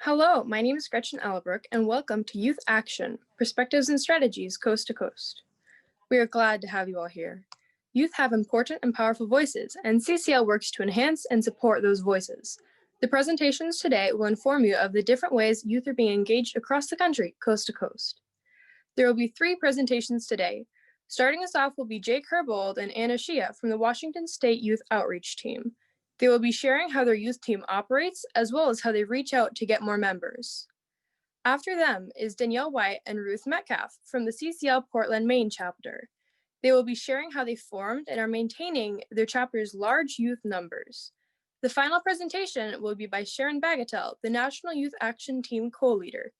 Hello, my name is Gretchen Ellerbroek, and welcome to Youth Action, Perspectives and Strategies Coast to Coast. We are glad to have you all here. Youth have important and powerful voices, and CCL works to enhance and support those voices. The presentations today will inform you of the different ways youth are being engaged across the country, coast to coast. There will be 3 presentations today. Starting us off will be Jake Herbold and Anna Shia from the Washington State Youth Outreach Team. They will be sharing how their youth team operates, as well as how they reach out to get more members. After them is Danielle, Whyte, and Ruth Metcalfe from the CCL Portland, Maine chapter. They will be sharing how they formed and are maintaining their chapter's large youth numbers. The final presentation will be by Sharon Bagatell, the National Youth Action Team co-leader.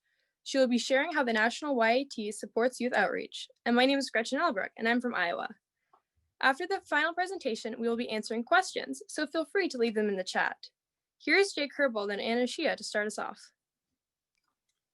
She will be sharing how the National YAT supports youth outreach. And my name is Gretchen Ellerbroek, and I'm from Iowa. After the final presentation, we will be answering questions, so feel free to leave them in the chat. Here is Jake Herbold and Anna Shia to start us off.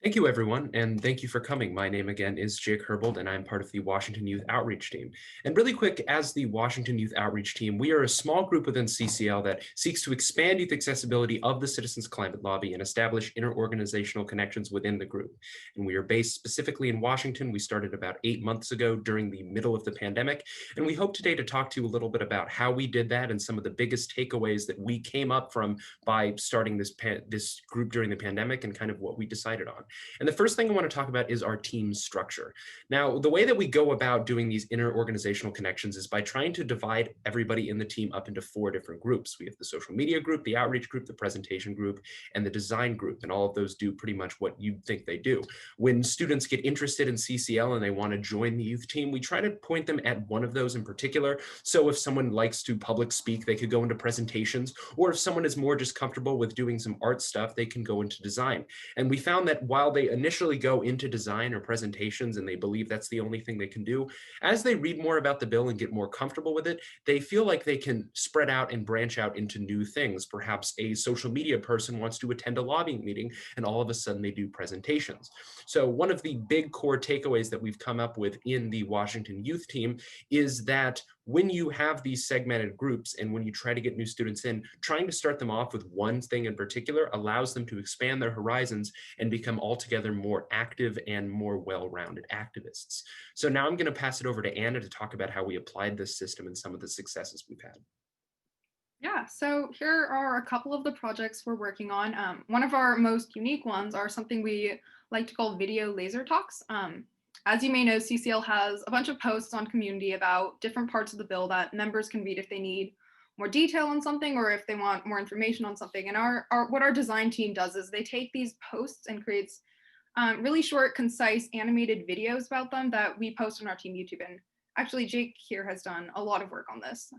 Thank you, everyone, and thank you for coming. My name again is Jake Herbold, and I'm part of the Washington Youth Outreach Team. And really quick, as the Washington Youth Outreach Team, we are a small group within CCL that seeks to expand youth accessibility of the Citizens Climate Lobby and establish interorganizational connections within the group. And we are based specifically in Washington. We started about 8 months ago during the middle of the pandemic, and we hope today to talk to you a little bit about how we did that and some of the biggest takeaways that we came up from by starting this group during the pandemic and kind of what we decided on. And the first thing I want to talk about is our team structure. Now, the way that we go about doing these interorganizational connections is by trying to divide everybody in the team up into 4 different groups. We have the social media group, the outreach group, the presentation group, and the design group. And all of those do pretty much what you'd think they do. When students get interested in CCL and they want to join the youth team, we try to point them at one of those in particular. So if someone likes to public speak, they could go into presentations, or if someone is more just comfortable with doing some art stuff, they can go into design. And we found that while they initially go into design or presentations and they believe that's the only thing they can do, as they read more about the bill and get more comfortable with it, they feel like they can spread out and branch out into new things. Perhaps a social media person wants to attend a lobbying meeting and all of a sudden they do presentations. So one of the big core takeaways that we've come up with in the Washington Youth Team is that when you have these segmented groups and when you try to get new students in, trying to start them off with one thing in particular allows them to expand their horizons and become altogether more active and more well-rounded activists. So now I'm going to pass it over to Anna to talk about how we applied this system and some of the successes we've had. Yeah, so here are a couple of the projects we're working on. One of our most unique ones are something we like to call video laser talks. As you may know, CCL has a bunch of posts on community about different parts of the bill that members can read if they need more detail on something or if they want more information on something. And what our design team does is they take these posts and creates really short, concise, animated videos about them that we post on our team YouTube. And actually, Jake here has done a lot of work on this.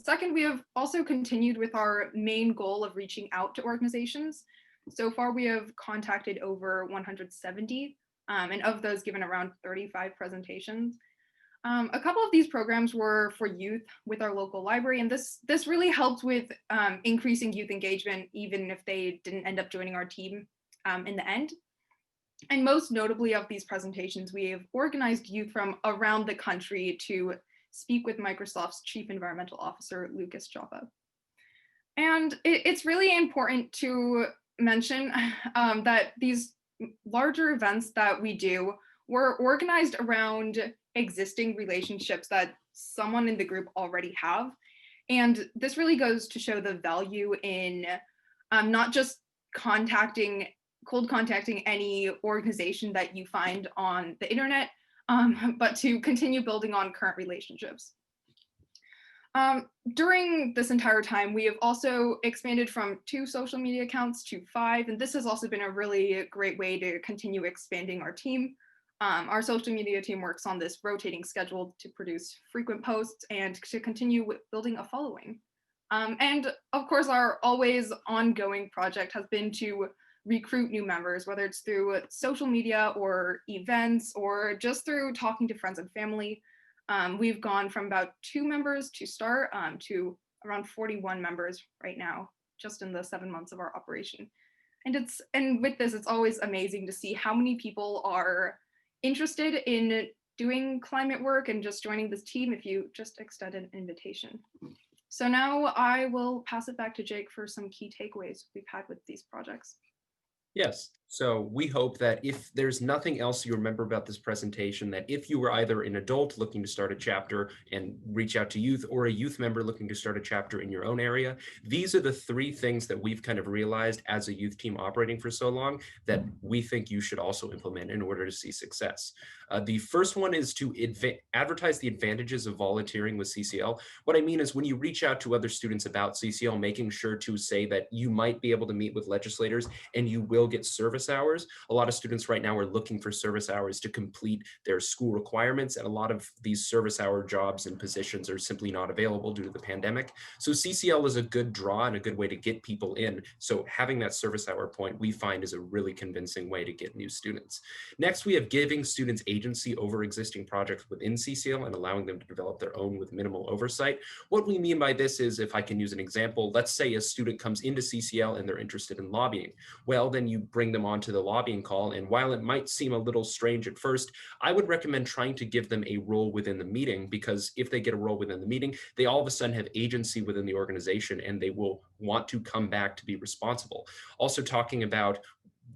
Second, we have also continued with our main goal of reaching out to organizations. So far, we have contacted over 170, and of those given around 35 presentations. A couple of these programs were for youth with our local library, and this really helped with increasing youth engagement, even if they didn't end up joining our team in the end. And most notably of these presentations, we have organized youth from around the country to speak with Microsoft's Chief Environmental Officer, Lucas Joppa. And it's really important to mention that these larger events that we do were organized around existing relationships that someone in the group already have. And this really goes to show the value in not just cold contacting any organization that you find on the internet, but to continue building on current relationships. During this entire time, we have also expanded from 2 social media accounts to 5, and this has also been a really great way to continue expanding our team. Our social media team works on this rotating schedule to produce frequent posts and to continue building a following. And of course, our always ongoing project has been to recruit new members, whether it's through social media or events or just through talking to friends and family. We've gone from about 2 members to start to around 41 members right now, just in the 7 months of our operation. And with this, it's always amazing to see how many people are interested in doing climate work and just joining this team if you just extend an invitation. So now I will pass it back to Jake for some key takeaways we've had with these projects. Yes. So we hope that if there's nothing else you remember about this presentation, that if you were either an adult looking to start a chapter and reach out to youth, or a youth member looking to start a chapter in your own area, these are the three things that we've kind of realized as a youth team operating for so long that we think you should also implement in order to see success. The first one is to advertise the advantages of volunteering with CCL. What I mean is when you reach out to other students about CCL, making sure to say that you might be able to meet with legislators and you will get service hours. A lot of students right now are looking for service hours to complete their school requirements, and a lot of these service hour jobs and positions are simply not available due to the pandemic. So CCL is a good draw and a good way to get people in. So having that service hour point, we find, is a really convincing way to get new students. Next, we have giving students agency over existing projects within CCL and allowing them to develop their own with minimal oversight. What we mean by this is, if I can use an example, let's say a student comes into CCL and they're interested in lobbying. Well, then you bring them onto the lobbying call. And while it might seem a little strange at first, I would recommend trying to give them a role within the meeting, because if they get a role within the meeting, they all of a sudden have agency within the organization and they will want to come back to be responsible. Also, talking about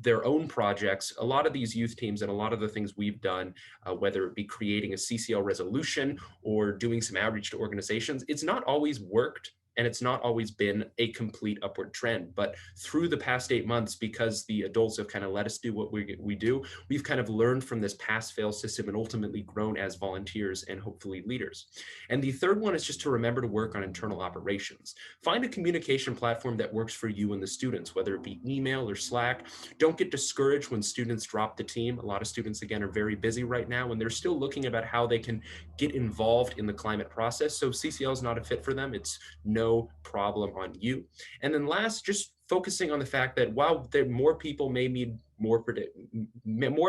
their own projects, a lot of these youth teams and a lot of the things we've done, whether it be creating a CCL resolution or doing some outreach to organizations, it's not always worked. And it's not always been a complete upward trend. But through the past 8 months, because the adults have kind of let us do what we do, we've kind of learned from this pass-fail system and ultimately grown as volunteers and hopefully leaders. And the third one is just to remember to work on internal operations. Find a communication platform that works for you and the students, whether it be email or Slack. Don't get discouraged when students drop the team. A lot of students, again, are very busy right now, and they're still looking about how they can get involved in the climate process. So CCL is not a fit for them. It's no problem on you. And then last, just focusing on the fact that while there more people may mean more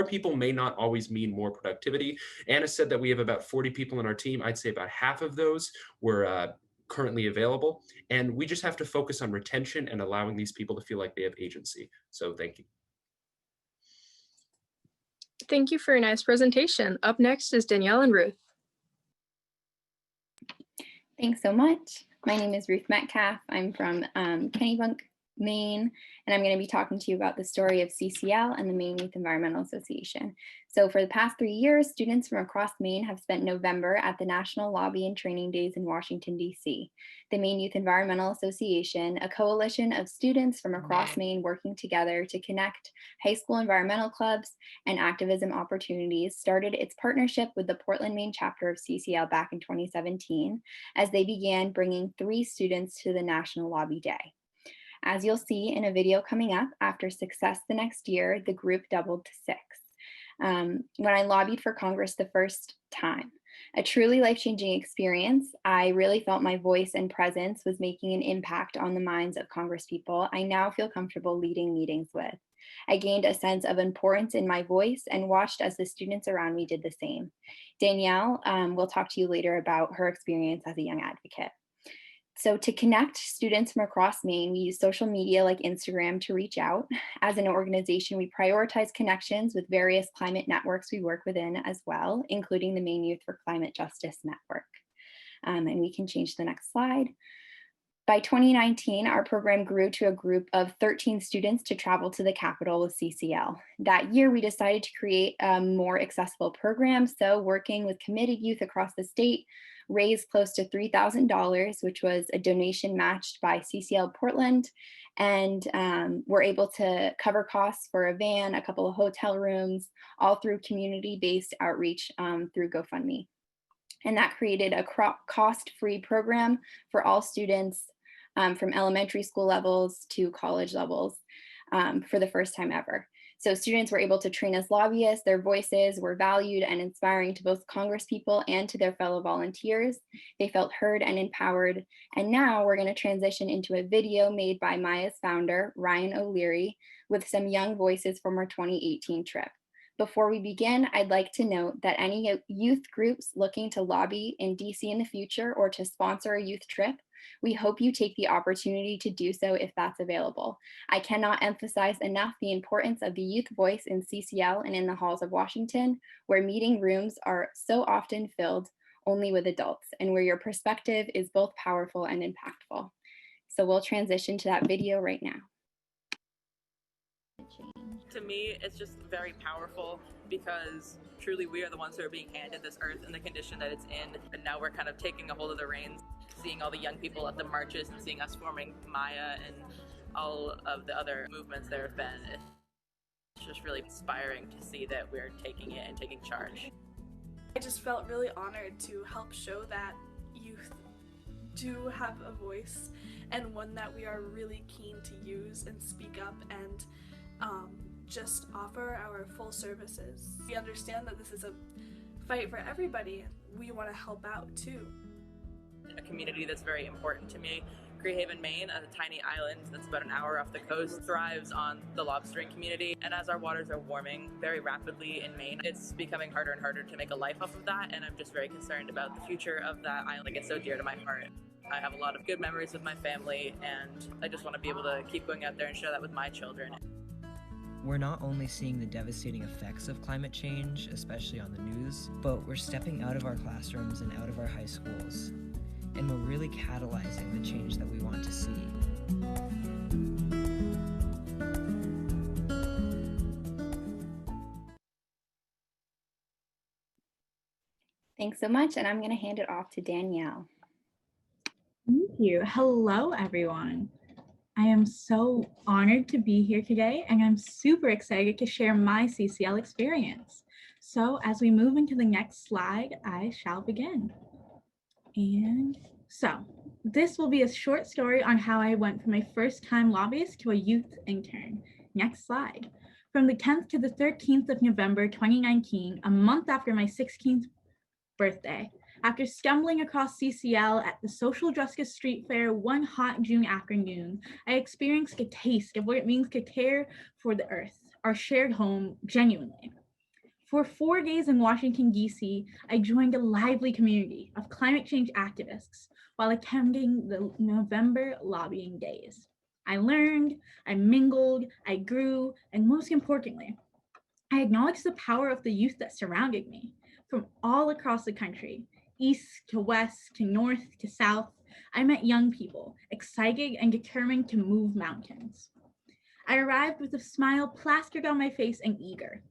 people may not always mean more productivity. Anna said that we have about 40 people in our team. I'd say about half of those were currently available. And we just have to focus on retention and allowing these people to feel like they have agency. So thank you. Thank you for a nice presentation. Up next is Danielle and Ruth. Thanks so much. My name is Ruth Metcalfe. I'm from Kennebunk, Maine, and I'm going to be talking to you about the story of CCL and the Maine Youth Environmental Association. So for the past 3 years, students from across Maine have spent November at the National Lobby and Training Days in Washington, D.C. The Maine Youth Environmental Association, a coalition of students from across Maine working together to connect high school environmental clubs and activism opportunities, started its partnership with the Portland, Maine chapter of CCL back in 2017, as they began bringing 3 students to the National Lobby Day. As you'll see in a video coming up, after success the next year, the group doubled to 6. When I lobbied for Congress the first time, a truly life-changing experience, I really felt my voice and presence was making an impact on the minds of Congresspeople I now feel comfortable leading meetings with. I gained a sense of importance in my voice and watched as the students around me did the same. Danielle will talk to you later about her experience as a young advocate. So to connect students from across Maine, we use social media like Instagram to reach out. As an organization, we prioritize connections with various climate networks we work within as well, including the Maine Youth for Climate Justice Network. And we can change the next slide. By 2019, our program grew to a group of 13 students to travel to the Capitol with CCL. That year, we decided to create a more accessible program. So working with committed youth across the state, raised close to $3,000, which was a donation matched by CCL Portland. And we're able to cover costs for a van, a couple of hotel rooms, all through community-based outreach through GoFundMe. And that created a cost-free program for all students from elementary school levels to college levels for the first time ever. So students were able to train as lobbyists. Their voices were valued and inspiring to both Congresspeople and to their fellow volunteers. They felt heard and empowered. And now we're going to transition into a video made by Maya's founder, Ryan O'Leary, with some young voices from our 2018 trip. Before we begin, I'd like to note that any youth groups looking to lobby in DC in the future or to sponsor a youth trip, we hope you take the opportunity to do so if that's available. I cannot emphasize enough the importance of the youth voice in CCL and in the halls of Washington, where meeting rooms are so often filled only with adults and where your perspective is both powerful and impactful. So we'll transition to that video right now. To me, it's just very powerful because truly we are the ones who are being handed this earth and the condition that it's in. And now we're kind of taking a hold of the reins, seeing all the young people at the marches and seeing us forming Maya and all of the other movements there have been. It's just really inspiring to see that we're taking it and taking charge. I just felt really honored to help show that youth do have a voice and one that we are really keen to use and speak up and just offer our full services. We understand that this is a fight for everybody and we want to help out too. A community that's very important to me. Haven, Maine, a tiny island that's about an hour off the coast, thrives on the lobstering community. And as our waters are warming very rapidly in Maine, it's becoming harder and harder to make a life off of that. And I'm just very concerned about the future of that island. It gets so dear to my heart. I have a lot of good memories with my family, and I just want to be able to keep going out there and share that with my children. We're not only seeing the devastating effects of climate change, especially on the news, but we're stepping out of our classrooms and out of our high schools. And we're really catalyzing the change that we want to see. Thanks so much, and I'm going to hand it off to Danielle. Thank you. Hello, everyone. I am so honored to be here today, and I'm super excited to share my CCL experience. So as we move into the next slide, I shall begin. And so this will be a short story on how I went from my first time lobbyist to a youth intern. Next slide. From the 10th to the 13th of November 2019, a month after my 16th birthday, after stumbling across CCL at the Social Justice Street Fair one hot June afternoon, I experienced a taste of what it means to care for the earth, our shared home, genuinely. For 4 days in Washington, D.C., I joined a lively community of climate change activists while attending the November lobbying days. I learned, I mingled, I grew, and most importantly, I acknowledged the power of the youth that surrounded me. From all across the country, east to west to north to south, I met young people, excited and determined to move mountains. I arrived with a smile plastered on my face and eager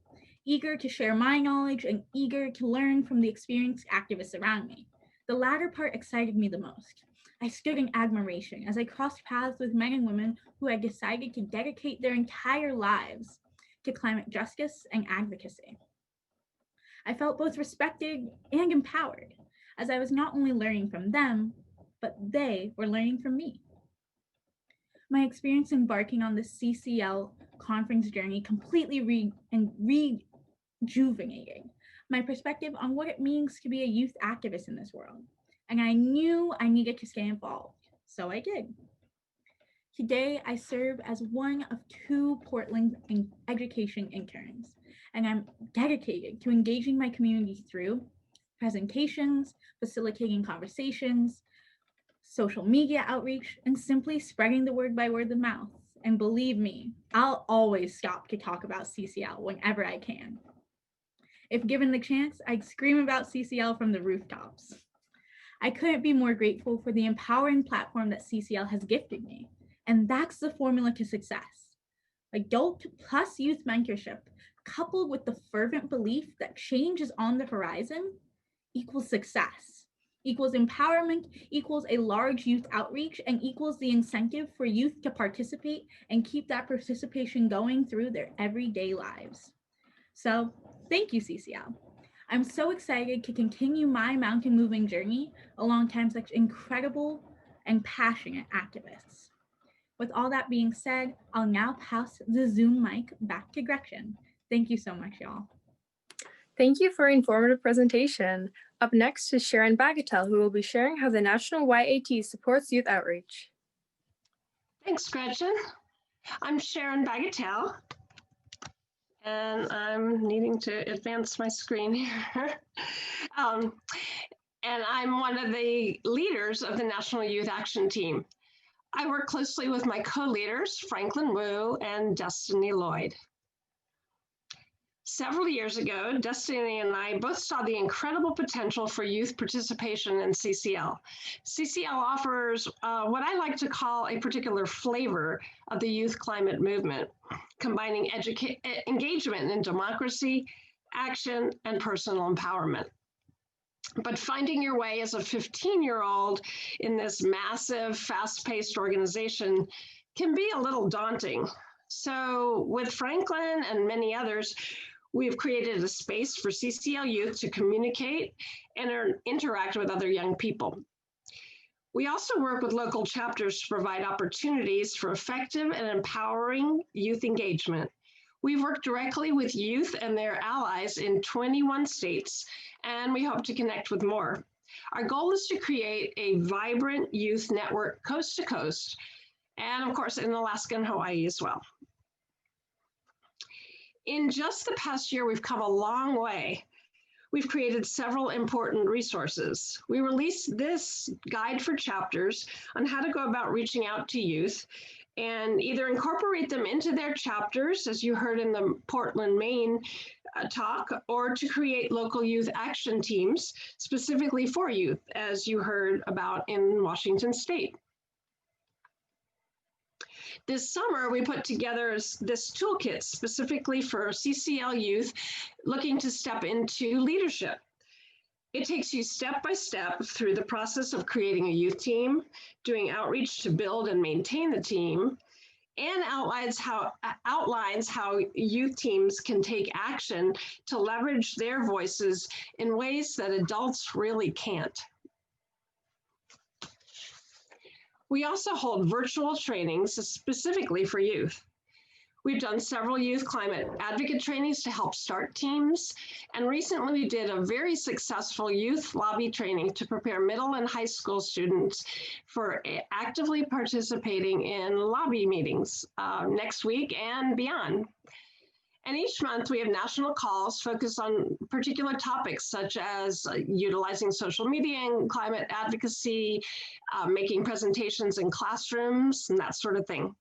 to share my knowledge and eager to learn from the experienced activists around me. The latter part excited me the most. I stood in admiration as I crossed paths with men and women who had decided to dedicate their entire lives to climate justice and advocacy. I felt both respected and empowered, as I was not only learning from them, but they were learning from me. My experience embarking on the CCL conference journey completely rejuvenating my perspective on what it means to be a youth activist in this world. And I knew I needed to stay involved, so I did. Today, I serve as one of 2 Portland education interns, and I'm dedicated to engaging my community through presentations, facilitating conversations, social media outreach, and simply spreading the word by word of mouth. And believe me, I'll always stop to talk about CCL whenever I can. If given the chance, I'd scream about CCL from the rooftops. I couldn't be more grateful for the empowering platform that CCL has gifted me. And that's the formula to success. Adult plus youth mentorship, coupled with the fervent belief that change is on the horizon, equals success, equals empowerment, equals a large youth outreach, and equals the incentive for youth to participate and keep that participation going through their everyday lives. So thank you, CCL. I'm so excited to continue my mountain moving journey alongside such incredible and passionate activists. With all that being said, I'll now pass the Zoom mic back to Gretchen. Thank you so much, y'all. Thank you for an informative presentation. Up next is Sharon Bagatell, who will be sharing how the National YAT supports youth outreach. Thanks, Gretchen. I'm Sharon Bagatell, and I'm needing to advance my screen here. And I'm one of the leaders of the National Youth Action Team. I work closely with my co-leaders, Franklin Wu and Destiny Lloyd. Several years ago, Destiny and I both saw the incredible potential for youth participation in CCL. CCL offers what I like to call a particular flavor of the youth climate movement, combining engagement in democracy, action, and personal empowerment. But finding your way as a 15-year-old in this massive, fast-paced organization can be a little daunting. So with Franklin and many others, we've created a space for CCL youth to communicate and interact with other young people. We also work with local chapters to provide opportunities for effective and empowering youth engagement. We've worked directly with youth and their allies in 21 states, and we hope to connect with more. Our goal is to create a vibrant youth network coast to coast, and of course in Alaska and Hawaii as well. In just the past year, we've come a long way. We've created several important resources. We released this guide for chapters on how to go about reaching out to youth and either incorporate them into their chapters, as you heard in the Portland, Maine talk, or to create local youth action teams specifically for youth, as you heard about in Washington State. This summer, we put together this toolkit specifically for CCL youth looking to step into leadership. It takes you step by step through the process of creating a youth team, doing outreach to build and maintain the team, and outlines how youth teams can take action to leverage their voices in ways that adults really can't. We also hold virtual trainings specifically for youth. We've done several youth climate advocate trainings to help start teams. And recently we did a very successful youth lobby training to prepare middle and high school students for actively participating in lobby meetings next week and beyond. And each month we have national calls focused on particular topics such as utilizing social media and climate advocacy, making presentations in classrooms and that sort of thing.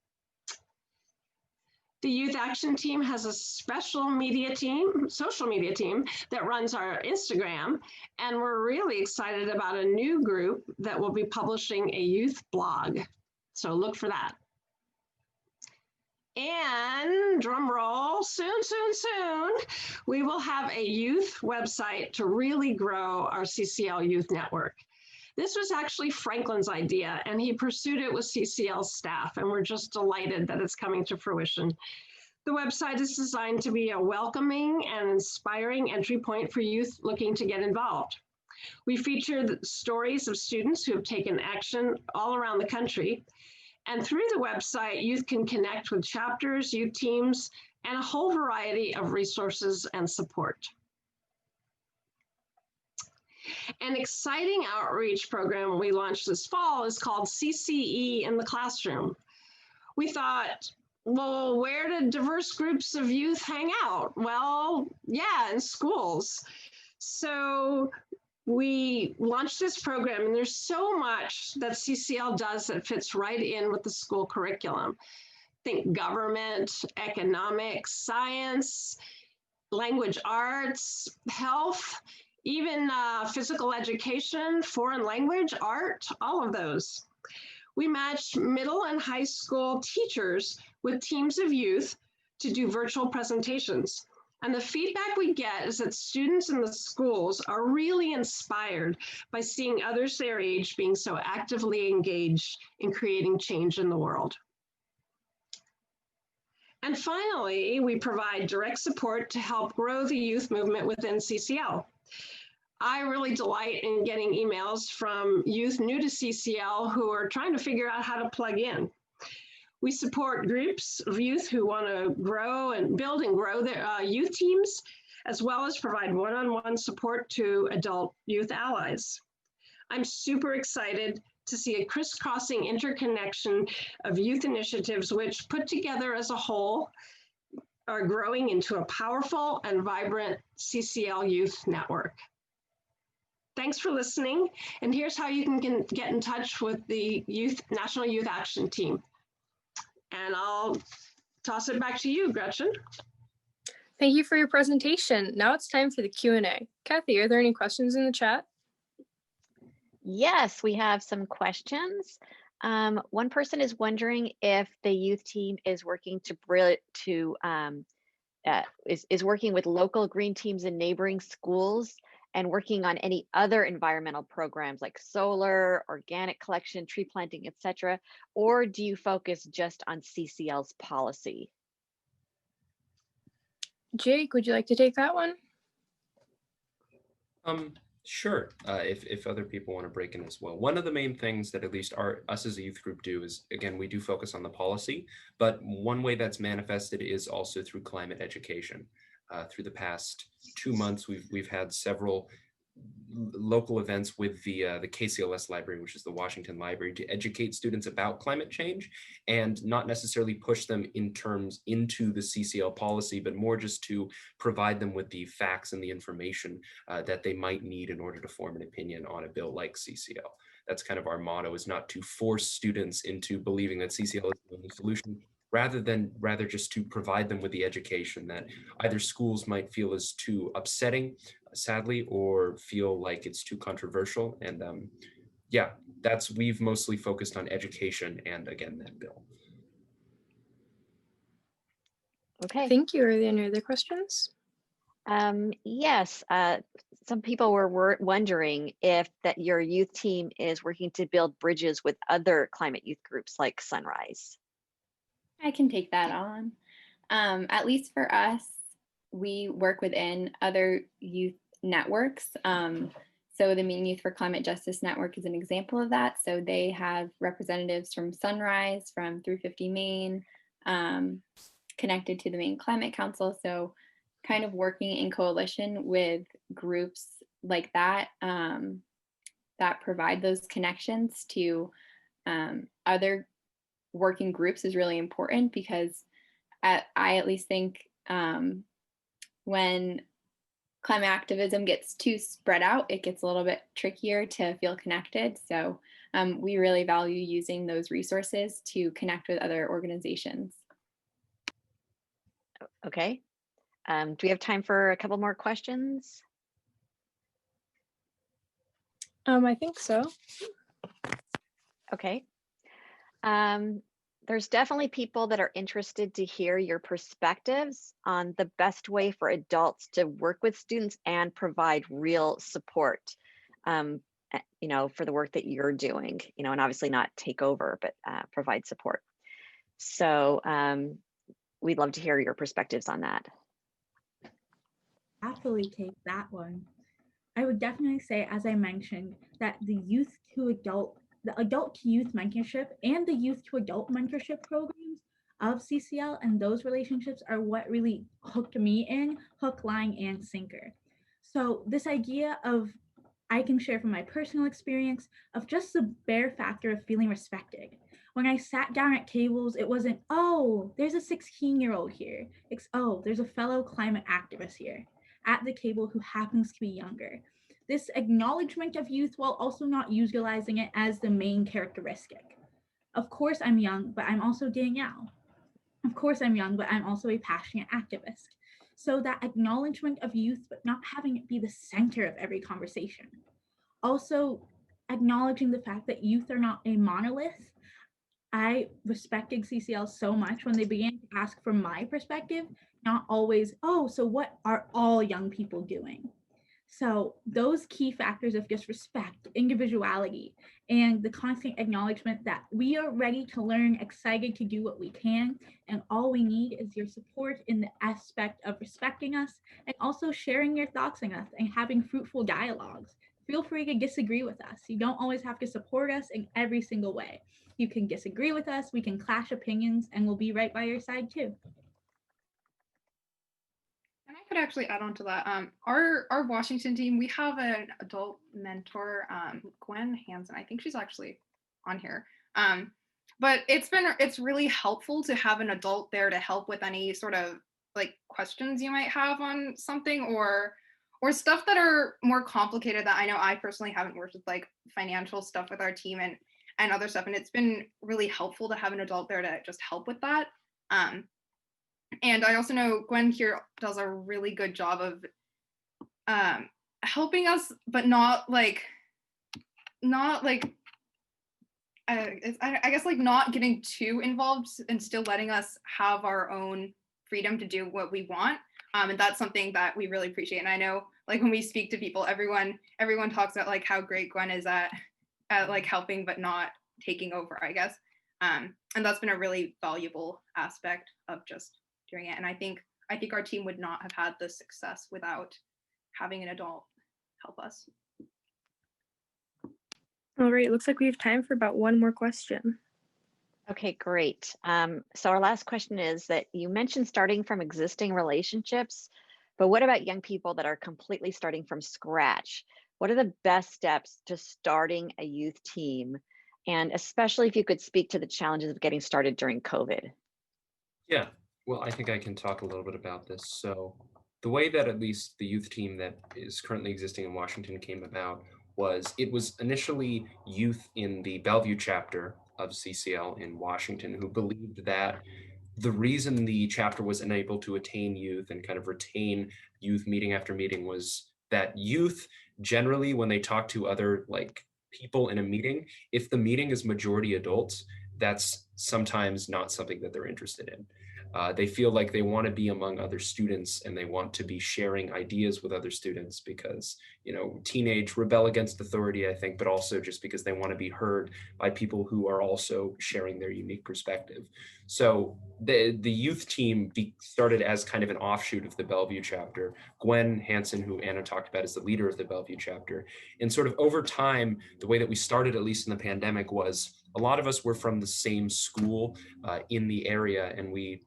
The Youth Action Team has a special media team, social media team that runs our Instagram, and we're really excited about a new group that will be publishing a youth blog. So look for that. And drum roll, soon, we will have a youth website to really grow our CCL youth network. This was actually Franklin's idea, and he pursued it with CCL staff, and we're just delighted that it's coming to fruition. The website is designed to be a welcoming and inspiring entry point for youth looking to get involved. We feature the stories of students who have taken action all around the country. And through the website, youth can connect with chapters, youth teams, and a whole variety of resources and support. An exciting outreach program we launched this fall is called CCE in the Classroom. We thought, well, where do diverse groups of youth hang out? Well, yeah, in schools. So we launched this program, and there's so much that CCL does that fits right in with the school curriculum. Think government, economics, science, language arts, health, even physical education, foreign language, art, all of those. We matched middle and high school teachers with teams of youth to do virtual presentations. And the feedback we get is that students in the schools are really inspired by seeing others their age being so actively engaged in creating change in the world. And finally, we provide direct support to help grow the youth movement within CCL. I really delight in getting emails from youth new to CCL who are trying to figure out how to plug in. We support groups of youth who want to grow and build and grow their youth teams, as well as provide one-on-one support to adult youth allies. I'm super excited to see a crisscrossing interconnection of youth initiatives which, put together as a whole, are growing into a powerful and vibrant CCL youth network. Thanks for listening, and here's how you can get in touch with the National Youth Action Team. And I'll toss it back to you, Gretchen. Thank you for your presentation. Now it's time for the Q&A. Kathy, are there any questions in the chat? Yes, we have some questions. One person is wondering if the youth team is working is working with local green teams in neighboring schools and working on any other environmental programs like solar, organic collection, tree planting, etc. Or do you focus just on CCL's policy? Jake, would you like to take that one? Sure, if other people want to break in as well. One of the main things that at least us as a youth group do is, again, we do focus on the policy, but one way that's manifested is also through climate education. Through the past 2 months, we've had several local events with the KCLS library, which is the Washington Library, to educate students about climate change and not necessarily push them into the CCL policy, but more just to provide them with the facts and the information that they might need in order to form an opinion on a bill like CCL. That's kind of our motto, is not to force students into believing that CCL is the only solution, rather just to provide them with the education that either schools might feel is too upsetting, sadly, or feel like it's too controversial. And yeah, we've mostly focused on education and, again, that bill. Okay. Thank you. Are there any other questions? Yes, some people were wondering if that your youth team is working to build bridges with other climate youth groups like Sunrise. I can take that on. At least for us, we work within other youth networks. So the Maine Youth for Climate Justice Network is an example of that. So they have representatives from Sunrise, from 350 Maine, connected to the Maine Climate Council. So kind of working in coalition with groups like that, that provide those connections to other working groups is really important, because I at least think when climate activism gets too spread out, it gets a little bit trickier to feel connected. So we really value using those resources to connect with other organizations. Okay. Do we have time for a couple more questions? I think so. Okay. There's definitely people that are interested to hear your perspectives on the best way for adults to work with students and provide real support, for the work that you're doing, and obviously not take over, but provide support. So we'd love to hear your perspectives on that. Happily take that one. I would definitely say, as I mentioned, that the adult to youth mentorship and the youth to adult mentorship programs of CCL and those relationships are what really hooked me in, hook, line, and sinker. So this idea of, I can share from my personal experience of just the bare factor of feeling respected. When I sat down at tables, it wasn't, oh, there's a 16-year-old here. It's, oh, there's a fellow climate activist here at the table who happens to be younger. This acknowledgement of youth while also not utilizing it as the main characteristic. Of course I'm young, but I'm also Danielle. Of course I'm young, but I'm also a passionate activist. So that acknowledgement of youth, but not having it be the center of every conversation. Also acknowledging the fact that youth are not a monolith. I respected CCL so much when they began to ask from my perspective, not always, oh, so what are all young people doing? So those key factors of just respect, individuality, and the constant acknowledgement that we are ready to learn, excited to do what we can, and all we need is your support in the aspect of respecting us and also sharing your thoughts on us and having fruitful dialogues. Feel free to disagree with us. You don't always have to support us in every single way. You can disagree with us, we can clash opinions, and we'll be right by your side too. And I could actually add on to that. Our Washington team, we have an adult mentor, Gwen Hansen. I think she's actually on here. But it's really helpful to have an adult there to help with any sort of like questions you might have on something or stuff that are more complicated that I know I personally haven't worked with, like financial stuff with our team and other stuff. And it's been really helpful to have an adult there to just help with that. And I also know Gwen here does a really good job of helping us, but not like I guess like not getting too involved and still letting us have our own freedom to do what we want. And that's something that we really appreciate. And I know like when we speak to people, everyone talks about like how great Gwen is at like helping but not taking over, I guess. And that's been a really valuable aspect of just doing it. And I think our team would not have had the success without having an adult help us. All right, looks like we have time for about one more question. Okay, great. So our last question is that you mentioned starting from existing relationships, but what about young people that are completely starting from scratch? What are the best steps to starting a youth team? And especially if you could speak to the challenges of getting started during COVID. Yeah, well, I think I can talk a little bit about this. So the way that at least the youth team that is currently existing in Washington came about was it was initially youth in the Bellevue chapter of CCL in Washington who believed that the reason the chapter was unable to attain youth and kind of retain youth meeting after meeting was that youth generally, when they talk to other like people in a meeting, if the meeting is majority adults, that's sometimes not something that they're interested in. They feel like they want to be among other students and they want to be sharing ideas with other students because, teenage rebel against authority, I think, but also just because they want to be heard by people who are also sharing their unique perspective. So the youth team started as kind of an offshoot of the Bellevue chapter. Gwen Hansen, who Anna talked about, is the leader of the Bellevue chapter. And sort of over time, the way that we started, at least in the pandemic, was a lot of us were from the same school in the area, and we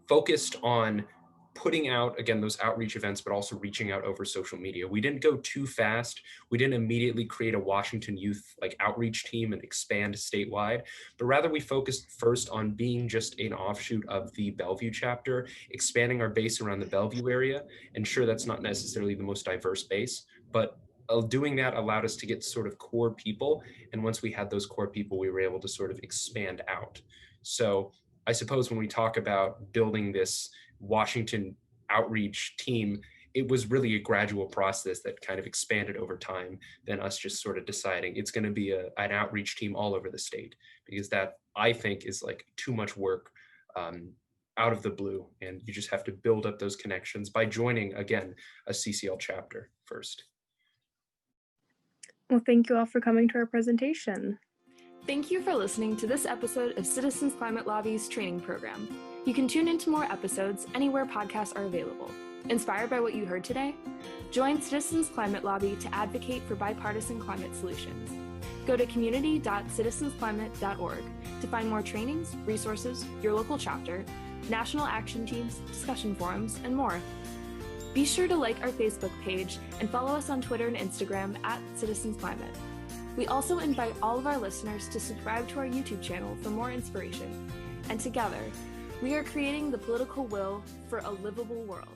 focused on putting out, again, those outreach events, but also reaching out over social media. We didn't go too fast. We didn't immediately create a Washington youth outreach team and expand statewide, but rather we focused first on being just an offshoot of the Bellevue chapter, expanding our base around the Bellevue area. And sure, that's not necessarily the most diverse base, but doing that allowed us to get sort of core people. And once we had those core people, we were able to sort of expand out. So I suppose when we talk about building this Washington outreach team, it was really a gradual process that kind of expanded over time than us just sort of deciding it's going to be an outreach team all over the state, because that I think is like too much work out of the blue. And you just have to build up those connections by joining, again, a CCL chapter first. Well, thank you all for coming to our presentation. Thank you for listening to this episode of Citizens Climate Lobby's training program. You can tune into more episodes anywhere podcasts are available. Inspired by what you heard today? Join Citizens Climate Lobby to advocate for bipartisan climate solutions. Go to community.citizensclimate.org to find more trainings, resources, your local chapter, national action teams, discussion forums, and more. Be sure to like our Facebook page and follow us on Twitter and Instagram @CitizensClimate. We also invite all of our listeners to subscribe to our YouTube channel for more inspiration. And together, we are creating the political will for a livable world.